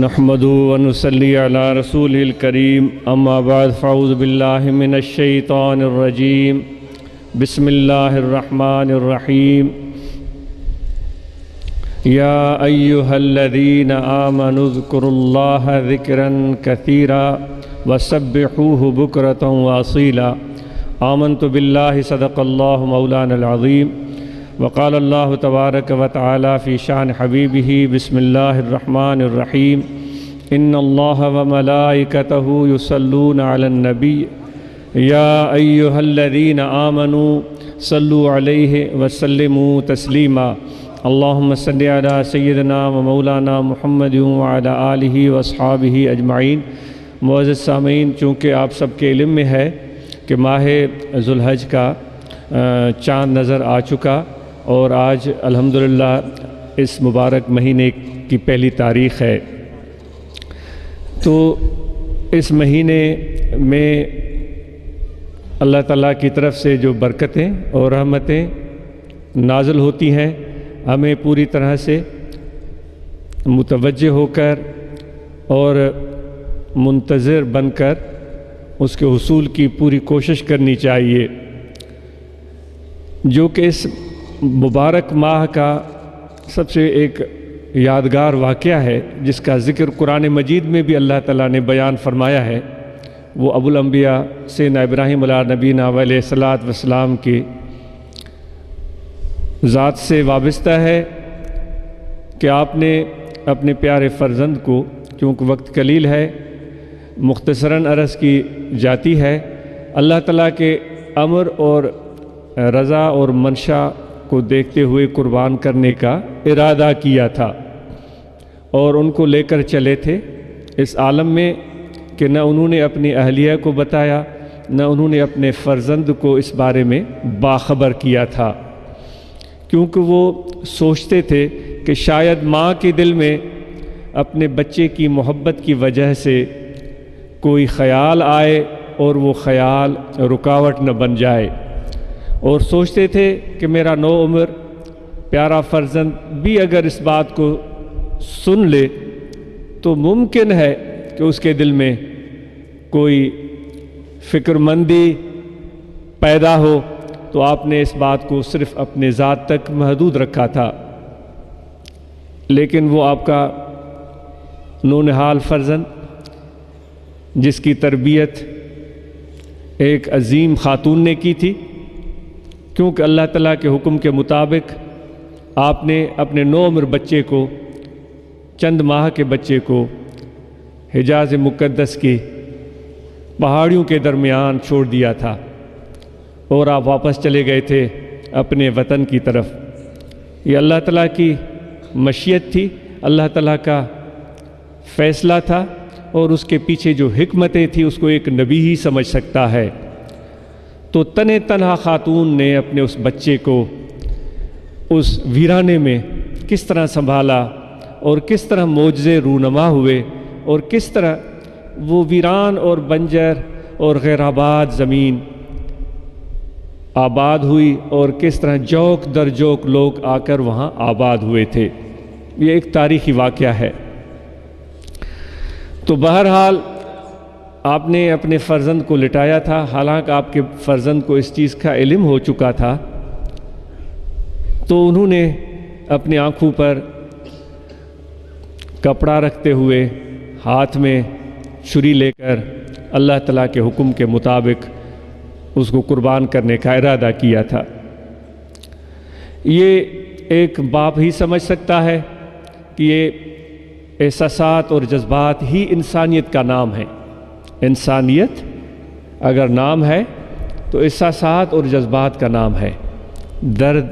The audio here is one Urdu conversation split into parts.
نحمده ونصلي على رسوله الكريم أما بعد فأعوذ بالله من الشيطان الرجيم بسم الله الرحمن الرحيم يا أيها الذين آمنوا اذكروا الله ذكرا كثيرا وسبحوه بكرة وأصيلا آمنت بالله صدق الله مولانا العظيم وقال الله تبارك وتعالى في شأن حبيبه بسم الله الرحمن الرحيم إن الله وملائكته يصلون على النبي يا أيها الذين آمنوا صلوا عليه وسلموا تسليما اللهم صل على سيدنا ومولانا محمد وعلى آله وأصحابه أجمعين۔ معزز سامعین، چونکہ آپ سب کے علم میں ہے کہ ماہ ذو الحج کا چاند نظر آ چکا اور آج الحمدللہ اس مبارک مہینے کی پہلی تاریخ ہے، تو اس مہینے میں اللہ تعالیٰ کی طرف سے جو برکتیں اور رحمتیں نازل ہوتی ہیں، ہمیں پوری طرح سے متوجہ ہو کر اور منتظر بن کر اس کے حصول کی پوری کوشش کرنی چاہیے، جو کہ اس مبارک ماہ کا سب سے ایک یادگار واقعہ ہے جس کا ذکر قرآن مجید میں بھی اللہ تعالیٰ نے بیان فرمایا ہے۔ وہ ابو الانبیاء سیدنا ابراہیم علیہ نبینا علیہ الصلاۃ والسلام کی ذات سے وابستہ ہے کہ آپ نے اپنے پیارے فرزند کو، چونکہ وقت قلیل ہے، مختصراً عرض کی جاتی ہے، اللہ تعالیٰ کے امر اور رضا اور منشا کو دیکھتے ہوئے قربان کرنے کا ارادہ کیا تھا، اور ان کو لے کر چلے تھے اس عالم میں کہ نہ انہوں نے اپنی اہلیہ کو بتایا، نہ انہوں نے اپنے فرزند کو اس بارے میں باخبر کیا تھا، کیونکہ وہ سوچتے تھے کہ شاید ماں کے دل میں اپنے بچے کی محبت کی وجہ سے کوئی خیال آئے اور وہ خیال رکاوٹ نہ بن جائے، اور سوچتے تھے کہ میرا نو عمر پیارا فرزند بھی اگر اس بات کو سن لے تو ممکن ہے کہ اس کے دل میں کوئی فکر مندی پیدا ہو، تو آپ نے اس بات کو صرف اپنے ذات تک محدود رکھا تھا، لیکن وہ آپ کا نونہال فرزند جس کی تربیت ایک عظیم خاتون نے کی تھی، کیونکہ اللہ تعالیٰ کے حکم کے مطابق آپ نے اپنے نو عمر بچے کو، چند ماہ کے بچے کو حجاز مقدس کی پہاڑیوں کے درمیان چھوڑ دیا تھا، اور آپ واپس چلے گئے تھے اپنے وطن کی طرف۔ یہ اللہ تعالیٰ کی مشیت تھی، اللہ تعالیٰ کا فیصلہ تھا، اور اس کے پیچھے جو حکمتیں تھیں اس کو ایک نبی ہی سمجھ سکتا ہے۔ تو تنہا خاتون نے اپنے اس بچے کو اس ویرانے میں کس طرح سنبھالا، اور کس طرح معجزے رونما ہوئے، اور کس طرح وہ ویران اور بنجر اور غیر آباد زمین آباد ہوئی، اور کس طرح جوک در جوک لوگ آ کر وہاں آباد ہوئے تھے۔ یہ ایک تاریخی واقعہ ہے۔ تو بہرحال آپ نے اپنے فرزند کو لٹایا تھا، حالانکہ آپ کے فرزند کو اس چیز کا علم ہو چکا تھا، تو انہوں نے اپنی آنکھوں پر کپڑا رکھتے ہوئے ہاتھ میں چھری لے کر اللہ تعالیٰ کے حکم کے مطابق اس کو قربان کرنے کا ارادہ کیا تھا۔ یہ ایک باپ ہی سمجھ سکتا ہے کہ یہ احساسات اور جذبات ہی انسانیت کا نام ہے۔ انسانیت اگر نام ہے تو احساسات اور جذبات کا نام ہے، درد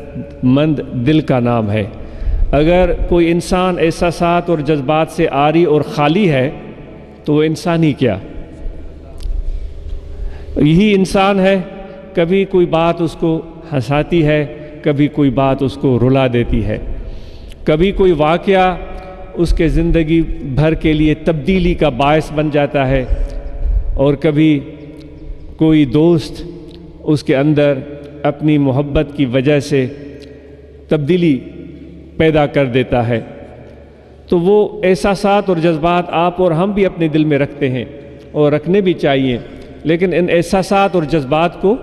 مند دل کا نام ہے۔ اگر کوئی انسان احساسات اور جذبات سے عاری اور خالی ہے تو وہ انسان ہی کیا؟ یہی انسان ہے، کبھی کوئی بات اس کو ہنساتی ہے، کبھی کوئی بات اس کو رلا دیتی ہے، کبھی کوئی واقعہ اس کے زندگی بھر کے لیے تبدیلی کا باعث بن جاتا ہے، اور کبھی کوئی دوست اس کے اندر اپنی محبت کی وجہ سے تبدیلی پیدا کر دیتا ہے۔ تو وہ احساسات اور جذبات آپ اور ہم بھی اپنے دل میں رکھتے ہیں اور رکھنے بھی چاہیے، لیکن ان احساسات اور جذبات کو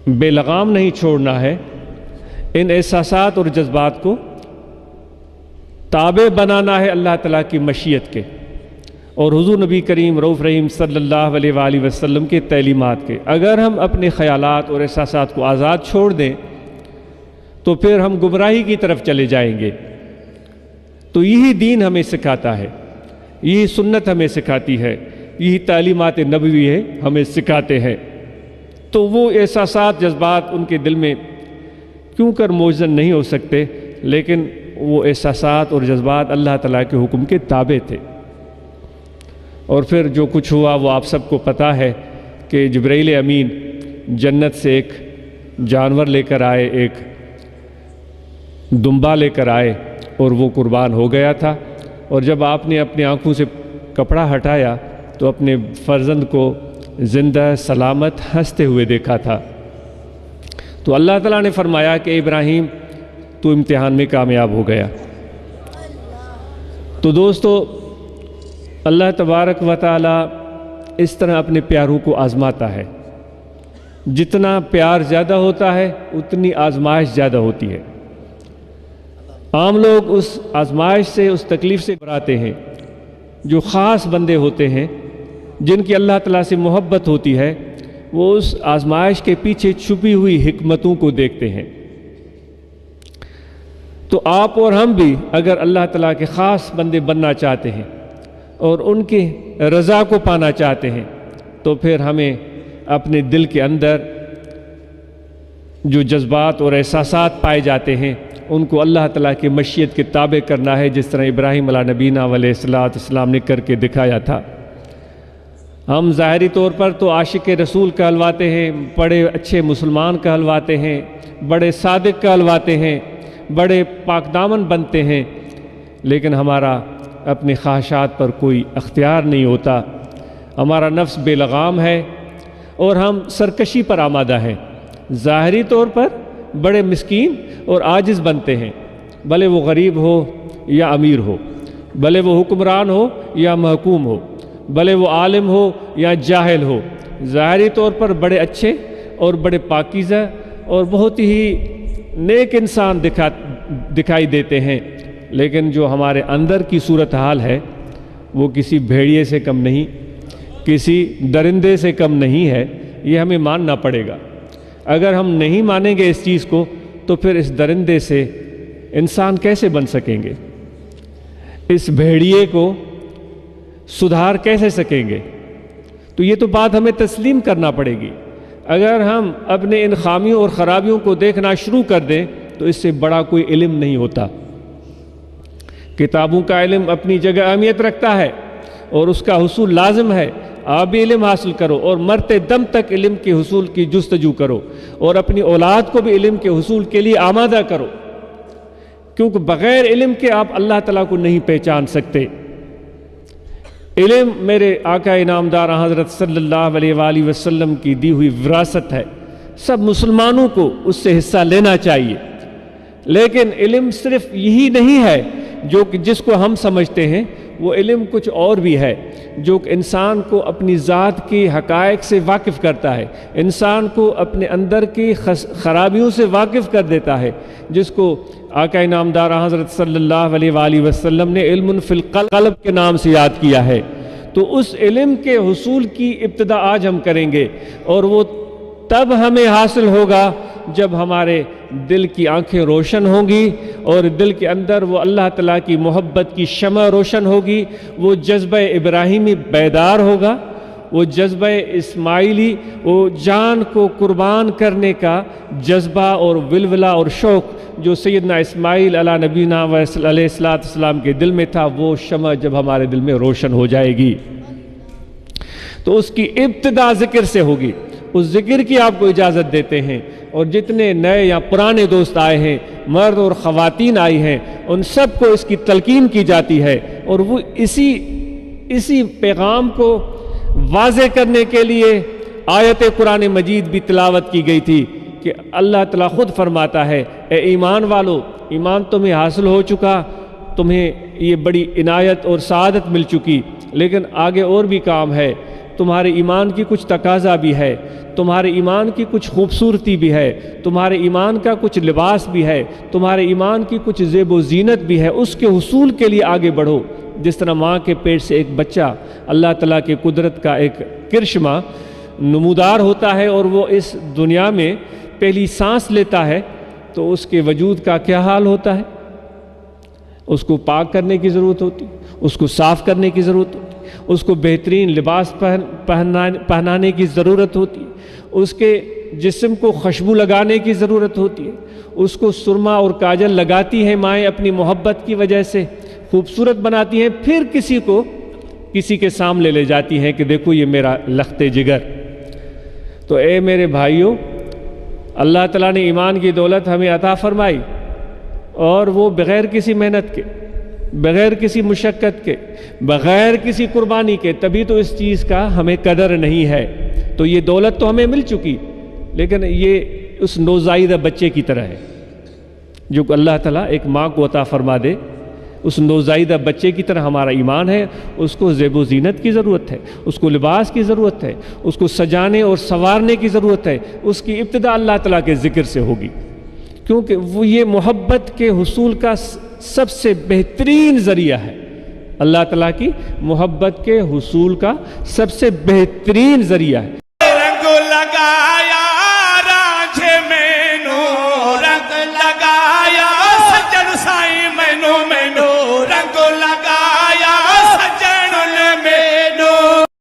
بے لگام نہیں چھوڑنا ہے، ان احساسات اور جذبات کو تابع بنانا ہے اللہ تعالیٰ کی مشیت کے اور حضور نبی کریم رؤوف رحیم صلی اللہ علیہ وآلہ وسلم کے تعلیمات کے۔ اگر ہم اپنے خیالات اور احساسات کو آزاد چھوڑ دیں تو پھر ہم گمراہی کی طرف چلے جائیں گے۔ تو یہی دین ہمیں سکھاتا ہے، یہی سنت ہمیں سکھاتی ہے، یہی تعلیمات نبوی ہے ہمیں سکھاتے ہیں۔ تو وہ احساسات جذبات ان کے دل میں کیوں کر موجزن نہیں ہو سکتے، لیکن وہ احساسات اور جذبات اللہ تعالیٰ کے حکم کے تابع تھے۔ اور پھر جو کچھ ہوا وہ آپ سب کو پتہ ہے کہ جبرائیل امین جنت سے ایک جانور لے کر آئے، ایک دمبا لے کر آئے اور وہ قربان ہو گیا تھا۔ اور جب آپ نے اپنی آنکھوں سے کپڑا ہٹایا تو اپنے فرزند کو زندہ سلامت ہنستے ہوئے دیکھا تھا۔ تو اللہ تعالیٰ نے فرمایا کہ ابراہیم تو امتحان میں کامیاب ہو گیا۔ تو دوستو، اللہ تبارک و تعالیٰ اس طرح اپنے پیاروں کو آزماتا ہے۔ جتنا پیار زیادہ ہوتا ہے اتنی آزمائش زیادہ ہوتی ہے۔ عام لوگ اس آزمائش سے، اس تکلیف سے گھبراتے ہیں۔ جو خاص بندے ہوتے ہیں جن کی اللہ تعالیٰ سے محبت ہوتی ہے، وہ اس آزمائش کے پیچھے چھپی ہوئی حکمتوں کو دیکھتے ہیں۔ تو آپ اور ہم بھی اگر اللہ تعالیٰ کے خاص بندے بننا چاہتے ہیں اور ان کی رضا کو پانا چاہتے ہیں تو پھر ہمیں اپنے دل کے اندر جو جذبات اور احساسات پائے جاتے ہیں ان کو اللہ تعالیٰ کی مشیت کے تابع کرنا ہے، جس طرح ابراہیم علیہ نبینا علیہ السلام نے کر کے دکھایا تھا۔ ہم ظاہری طور پر تو عاشق رسول کہلواتے ہیں، بڑے اچھے مسلمان کہلواتے ہیں، بڑے صادق کہلواتے ہیں، بڑے پاک دامن بنتے ہیں، لیکن ہمارا اپنی خواہشات پر کوئی اختیار نہیں ہوتا، ہمارا نفس بے لگام ہے اور ہم سرکشی پر آمادہ ہیں۔ ظاہری طور پر بڑے مسکین اور عاجز بنتے ہیں، بھلے وہ غریب ہو یا امیر ہو، بھلے وہ حکمران ہو یا محکوم ہو، بھلے وہ عالم ہو یا جاہل ہو۔ ظاہری طور پر بڑے اچھے اور بڑے پاکیزہ اور بہت ہی نیک انسان دکھائی دیتے ہیں، لیکن جو ہمارے اندر کی صورتحال ہے وہ کسی بھیڑیے سے کم نہیں، کسی درندے سے کم نہیں ہے۔ یہ ہمیں ماننا پڑے گا۔ اگر ہم نہیں مانیں گے اس چیز کو تو پھر اس درندے سے انسان کیسے بن سکیں گے؟ اس بھیڑیے کو سدھار کیسے سکیں گے؟ تو یہ تو بات ہمیں تسلیم کرنا پڑے گی۔ اگر ہم اپنے ان خامیوں اور خرابیوں کو دیکھنا شروع کر دیں تو اس سے بڑا کوئی علم نہیں ہوتا۔ کتابوں کا علم اپنی جگہ اہمیت رکھتا ہے اور اس کا حصول لازم ہے۔ آپ بھی علم حاصل کرو اور مرتے دم تک علم کے حصول کی جستجو کرو اور اپنی اولاد کو بھی علم کے حصول کے لیے آمادہ کرو، کیونکہ بغیر علم کے آپ اللہ تعالیٰ کو نہیں پہچان سکتے۔ علم میرے آقا انعامدار حضرت صلی اللہ علیہ وآلہ وسلم کی دی ہوئی وراثت ہے، سب مسلمانوں کو اس سے حصہ لینا چاہیے۔ لیکن علم صرف یہی نہیں ہے جس کو ہم سمجھتے ہیں، وہ علم کچھ اور بھی ہے جو انسان کو اپنی ذات کی حقائق سے واقف کرتا ہے، انسان کو اپنے اندر کی خرابیوں سے واقف کر دیتا ہے، جس کو آقا انعامدار حضرت صلی اللہ علیہ وآلہ وسلم نے علم فی القلب کے نام سے یاد کیا ہے۔ تو اس علم کے حصول کی ابتدا آج ہم کریں گے، اور وہ تب ہمیں حاصل ہوگا جب ہمارے دل کی آنکھیں روشن ہوں گی اور دل کے اندر وہ اللہ تعالیٰ کی محبت کی شمع روشن ہوگی، وہ جذبہ ابراہیمی بیدار ہوگا، وہ جذبہ اسماعیلی، وہ جان کو قربان کرنے کا جذبہ اور ولولہ اور شوق جو سیدنا اسماعیل علیہ نبینا علیہ السلام کے دل میں تھا، وہ شمع جب ہمارے دل میں روشن ہو جائے گی تو اس کی ابتدا ذکر سے ہوگی۔ اس ذکر کی آپ کو اجازت دیتے ہیں، اور جتنے نئے یا پرانے دوست آئے ہیں، مرد اور خواتین آئی ہیں، ان سب کو اس کی تلقین کی جاتی ہے، اور وہ اسی پیغام کو واضح کرنے کے لیے آیت قرآن مجید بھی تلاوت کی گئی تھی کہ اللہ تعالیٰ خود فرماتا ہے، اے ایمان والو، ایمان تمہیں حاصل ہو چکا تمہیں یہ بڑی عنایت اور سعادت مل چکی، لیکن آگے اور بھی کام ہے، تمہارے ایمان کی کچھ تقاضا بھی ہے، تمہارے ایمان کی کچھ خوبصورتی بھی ہے، تمہارے ایمان کا کچھ لباس بھی ہے، تمہارے ایمان کی کچھ زیب و زینت بھی ہے، اس کے حصول کے لیے آگے بڑھو۔ جس طرح ماں کے پیٹ سے ایک بچہ اللہ تعالیٰ کے قدرت کا ایک کرشمہ نمودار ہوتا ہے اور وہ اس دنیا میں پہلی سانس لیتا ہے، تو اس کے وجود کا کیا حال ہوتا ہے؟ اس کو پاک کرنے کی ضرورت ہوتی، اس کو صاف کرنے کی ضرورت ہوتی، اس کو بہترین لباس پہنانے کی ضرورت ہوتی ہے، اس کے جسم کو خوشبو لگانے کی ضرورت ہوتی ہے، اس کو سرما اور کاجل لگاتی ہیں مائیں اپنی محبت کی وجہ سے، خوبصورت بناتی ہیں، پھر کسی کے سامنے لے جاتی ہیں کہ دیکھو یہ میرا لخت جگر۔ تو اے میرے بھائیوں، اللہ تعالیٰ نے ایمان کی دولت ہمیں عطا فرمائی، اور وہ بغیر کسی محنت کے، بغیر کسی مشقت کے، بغیر کسی قربانی کے، تبھی تو اس چیز کا ہمیں قدر نہیں ہے۔ تو یہ دولت تو ہمیں مل چکی، لیکن یہ اس نوزائیدہ بچے کی طرح ہے جو اللہ تعالیٰ ایک ماں کو عطا فرما دے۔ اس نوزائیدہ بچے کی طرح ہمارا ایمان ہے، اس کو زیب و زینت کی ضرورت ہے، اس کو لباس کی ضرورت ہے، اس کو سجانے اور سنوارنے کی ضرورت ہے۔ اس کی ابتدا اللہ تعالیٰ کے ذکر سے ہوگی، کیونکہ وہ یہ محبت کے حصول کا سب سے بہترین ذریعہ ہے۔ اللہ تعالیٰ کی محبت کے حصول کا سب سے بہترین ذریعہ ہے۔